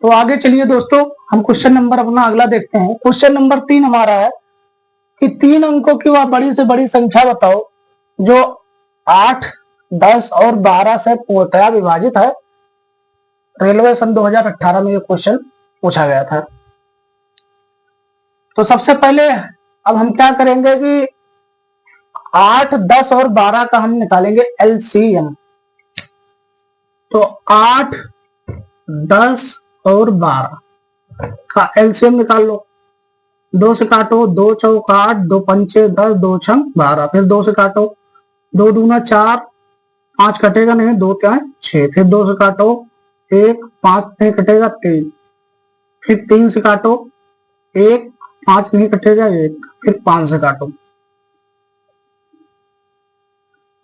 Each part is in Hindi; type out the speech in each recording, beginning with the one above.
तो आगे चलिए दोस्तों, हम क्वेश्चन नंबर अपना अगला देखते हैं। क्वेश्चन नंबर 3 हमारा है कि 3 अंकों की वह बड़ी से बड़ी संख्या बताओ जो 8, 10 और 12 से पूर्णतया विभाजित है। रेलवे सन 2018 में ये क्वेश्चन पूछा गया था। तो सबसे पहले अब हम क्या करेंगे कि 8, 10 और 12 का हम निकालेंगे एलसीएम। तो 8, 10 और 12 का एलसीएम निकाल लो। 2 से काटो, 2 चौक 8, 2 पंचे 10, 2 छंग 12। फिर 2 से काटो, 2 दूना 4, 5 कटेगा नहीं, 2 क्या 6। फिर 2 से काटो 1, 5 नहीं कटेगा 3। फिर 3 से काटो 1, 5 नहीं कटेगा 1। फिर 5 से काटो।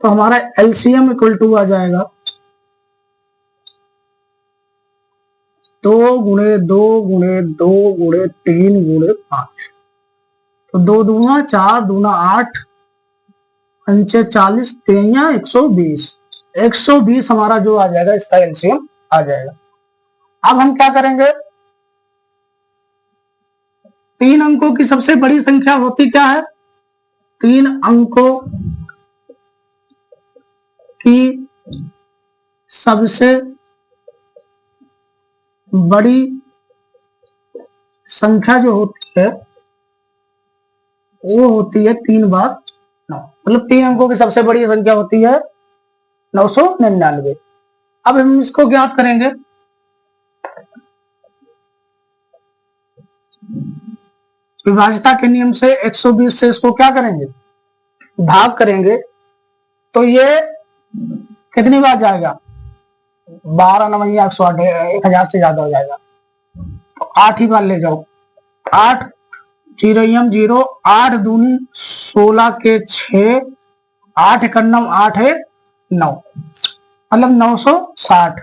तो हमारा एलसीएम इक्वल टू आ जाएगा 2 गुणे 2 गुणे 2 गुणे 3 गुणे 5। तो 2 दूना 4, दूना 8, पंचे 40, 3 120। 120 हमारा जो आ जाएगा, इसका एलसीएम आ जाएगा। अब हम क्या करेंगे, 3 अंकों की सबसे बड़ी संख्या होती क्या है? 3 अंकों की सबसे बड़ी संख्या जो होती है वो होती है 3 बार 9। मतलब 3 अंकों की सबसे बड़ी संख्या होती है 999। अब हम इसको ज्ञात करेंगे। विभाज्यता के नियम से 120 से इसको क्या करेंगे, भाग करेंगे। तो ये कितनी बार जाएगा? 12 9 108, 1000 से ज्यादा हो जाएगा। तो 8 ही बार ले जाओ। 8 0 0, 8 दूनी 16 के 6, 8 एक 9, 8 है 9, मतलब 960।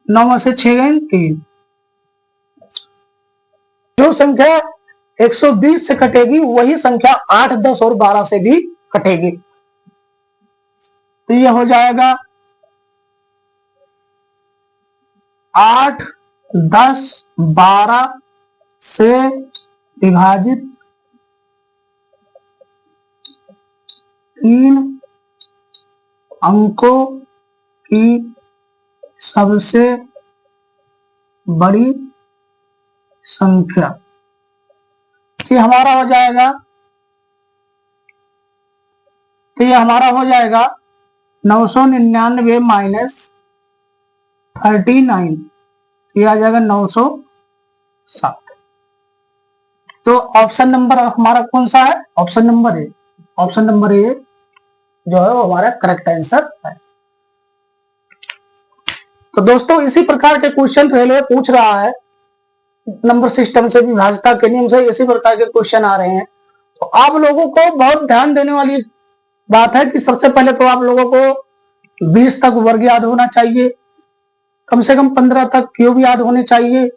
9 में से 6 गए 3। जो संख्या 120 से कटेगी वही संख्या 8, 10 और 12 से भी कटेगी। तो ये हो जाएगा 8, 10, 12 से विभाजित 3 अंकों की सबसे बड़ी संख्या। ये हमारा हो जाएगा, तो ये हमारा हो जाएगा 999 माइनस 39। ये आ जाएगा 907। तो ऑप्शन नंबर हमारा कौन सा है? Option number A. Option number A जो है वो हमारा करेक्ट आंसर है। तो दोस्तों इसी प्रकार के क्वेश्चन रेलवे पूछ रहा है। नंबर सिस्टम से, विभाज्यता के नियम से इसी प्रकार के क्वेश्चन आ रहे हैं। तो आप लोगों को बहुत ध्यान देने वाली बात है कि सबसे पहले तो आप लोगों को 20 तक वर्ग याद होना चाहिए, कम से कम 15 तक क्यूब याद होने चाहिए,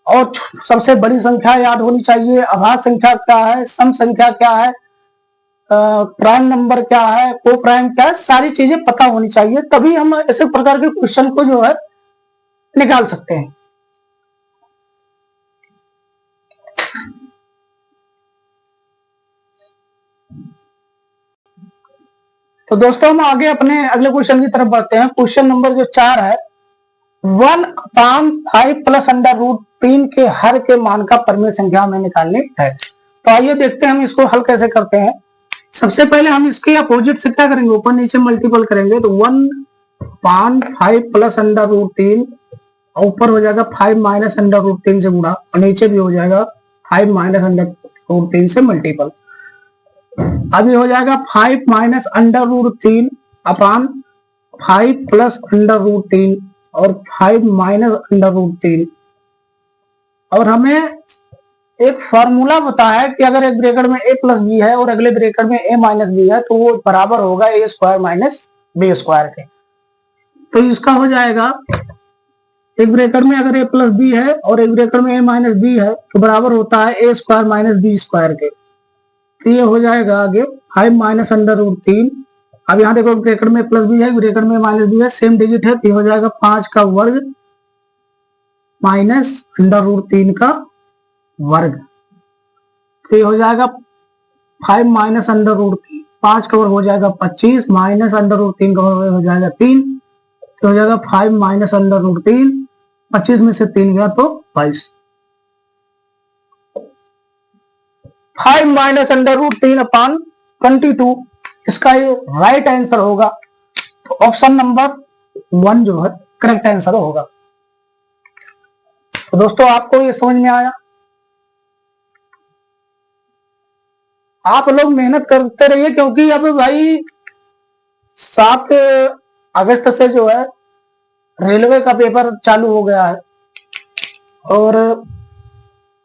और सबसे बड़ी संख्या याद होनी चाहिए। अभाज्य संख्या क्या है, सम संख्या क्या है, प्राइम नंबर क्या है, को प्राइम क्या है, सारी चीजें पता होनी चाहिए। तभी हम ऐसे प्रकार के क्वेश्चन को जो है निकाल सकते हैं। तो दोस्तों हम आगे अपने अगले क्वेश्चन की तरफ बढ़ते हैं। क्वेश्चन नंबर जो 4 है, 1/5 प्लस अंडर रूट 3 के हर के मान का परिमेय संख्या हमें निकालनी है। तो आइए देखते हैं हम इसको हल कैसे करते हैं। सबसे पहले हम इसके अपोजिट से क्या करेंगे, ऊपर नीचे मल्टीपल करेंगे। तो 1/5 प्लस अंडर रूट 3, ऊपर हो जाएगा 5 माइनस अंडर रूट 3 से गुणा, और नीचे भी हो जाएगा 5 माइनस अंडर रूट 3 से मल्टीपल। अभी हो जाएगा 5 माइनस अंडर रूट 3 अपान 5 प्लस अंडर रूट 3 और 5 माइनस अंडर रूट 3। और हमें एक फॉर्मूला पता है कि अगर एक ब्रैकेट में a प्लस बी है और अगले ब्रैकेट में a माइनस बी है तो वो बराबर होगा a square minus B square के। तो इसका हो जाएगा, एक ब्रैकेट में अगर a प्लस बी है और एक ब्रैकेट में a माइनस बी है तो बराबर होता है a square minus B square के। तो ये हो जाएगा आगे 5 माइनस अंडर रूट 3। अब यहाँ देखो ब्रैकेट में प्लस बी है, ब्रैकेट में माइनस बी है, सेम डिजिट है, तो हो जाएगा 5 का वर्ग माइनस √3 का वर्ग, तो ये हो जाएगा 5 माइनस √3, 5 कवर हो जाएगा 25 माइनस √3 कवर हो जाएगा 3, तो हो जाएगा 5 माइनस √3, 25 में से 3 गया तो 22। 5 माइनस √3 अपॉन 22 इसका ये राइट आंसर होगा। तो ऑप्शन नंबर 1 जो है करेक्ट आंसर होगा। तो दोस्तों आपको ये समझ में आया? आप लोग मेहनत करते रहिए, क्योंकि अब भाई 7 अगस्त से जो है रेलवे का पेपर चालू हो गया है, और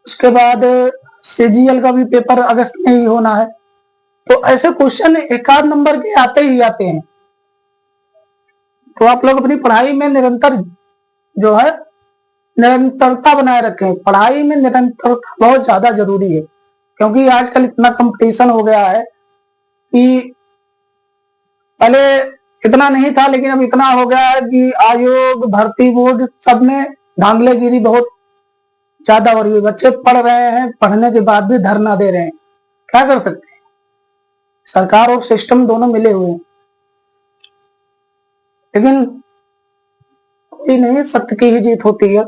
उसके बाद CGL का भी पेपर अगस्त में ही होना है। तो ऐसे क्वेश्चन एक आध नंबर के आते ही आते हैं। तो आप लोग अपनी पढ़ाई में निरंतर जो है निरंतरता बनाए रखें। पढ़ाई में निरंतरता बहुत ज्यादा जरूरी है, क्योंकि आजकल इतना कंपटीशन हो गया है कि पहले इतना नहीं था, लेकिन अब इतना हो गया है कि आयोग, भर्ती बोर्ड सब में धांधलेगिरी बहुत ज्यादा हो रही है। बच्चे पढ़ रहे हैं, पढ़ने के बाद भी धरना दे रहे हैं। क्या कर सकते हैं? सरकार और सिस्टम दोनों मिले हुए हैं, लेकिन कोई नहीं, सत्य की ही जीत होती है।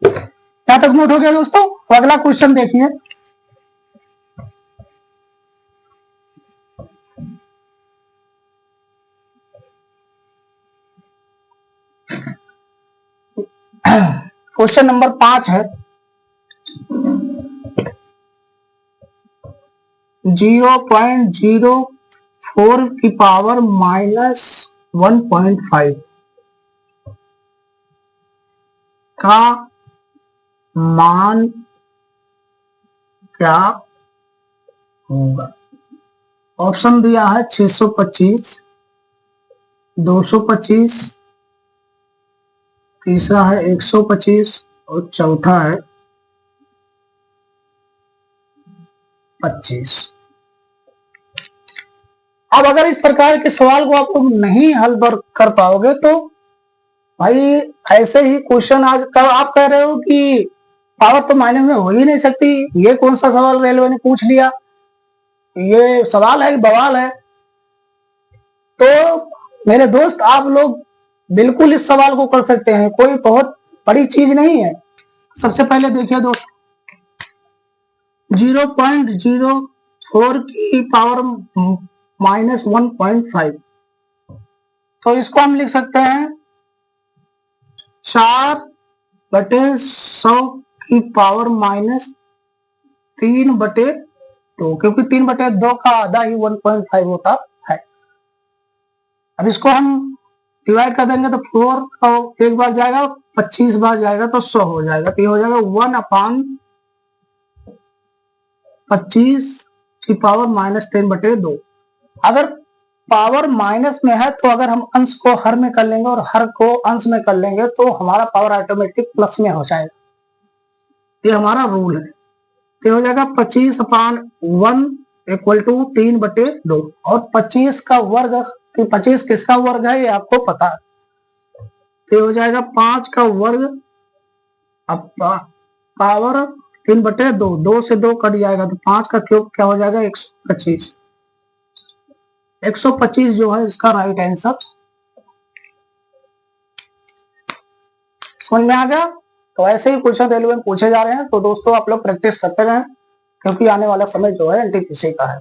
क्या तक नोट हो गया दोस्तों? अगला क्वेश्चन देखिए। क्वेश्चन नंबर 5 है, 0.04 की पावर -1.5 का मान क्या होगा? ऑप्शन दिया है 625, 225, तीसरा है 125 और चौथा है 25। अब अगर इस प्रकार के सवाल को आप लोग नहीं हल कर पाओगे तो भाई ऐसे ही क्वेश्चन आज कल आप कह रहे हो कि पावर तो माइनस में हो ही नहीं सकती, ये कौन सा सवाल रेलवे ने पूछ लिया, ये सवाल है बवाल है। तो मेरे दोस्त आप लोग बिल्कुल इस सवाल को कर सकते हैं, कोई बहुत बड़ी चीज नहीं है। सबसे पहले देखिए दोस्त, 0.04 की पावर -1.5, तो इसको हम लिख सकते हैं 4/100 की पावर -3/2, क्योंकि 3/2 का आधा ही 1.5 होता है। अब इसको हम डिवाइड कर देंगे तो 4 का एक बार जाएगा, 25 बार जाएगा तो 100 हो जाएगा, तो ये हो जाएगा 1/25 की पावर -3/2। अगर पावर माइनस में है तो अगर हम अंश को हर में कर लेंगे और हर को अंश में कर लेंगे तो हमारा पावर ऑटोमेटिक प्लस में हो जाएगा। ये हमारा रूल है। तो हो जाएगा 25/1 = 3/2, और 25 का वर्ग, 25 किसका वर्ग है ये आपको पता है, तो हो जाएगा 5 का वर्ग अब पावर 3/2, 2 से 2 कट जाएगा तो 5 का क्यूब क्या हो जाएगा 125। 125 जो है इसका राइट आंसर। समझ में आ गया? तो ऐसे ही क्वेश्चन रेलवे में पूछे जा रहे हैं, तो दोस्तों आप लोग प्रैक्टिस करते रहें, क्योंकि आने वाला समय जो है NTPC का है।